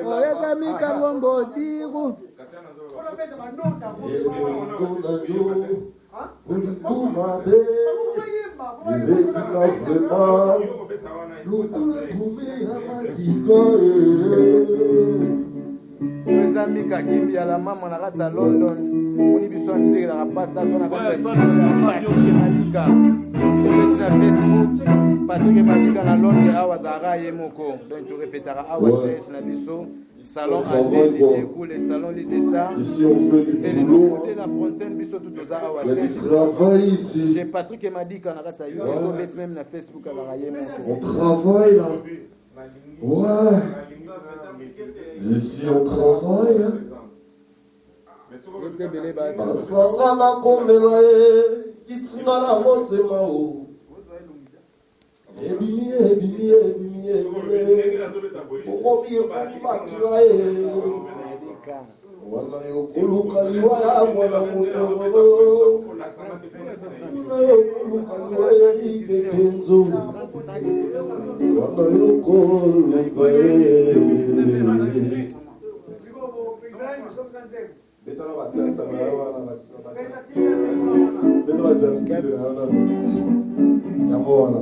Oyeza mika ngombo diru. Oyeza mika kimbi ya la mama na kata London. Oni biso mziki la rapasa tona kata Malika. Sur na Facebook, Patrick Malika na Londres awa zara yemoko. Donc tu répéteras awa c'est na biso. Salon André, les cool, les salons, les dessins. C'est le nouveau de la frontière, biso tout aux awa c'est. J'ai Patrick Malika na kata yo, ils sont même na Facebook awa yemoko. On travaille là. Ouais. Ici on travaille. Asangana komela kitungana motema o. Ebimi. Okobi makira e. Wana yokuluka liwa ya mwana moto. Wana yokuluka liwa ya ikekenzo. Wana yokuluka e. Beta la batata na batata. Beta la jaskide na. Yamona.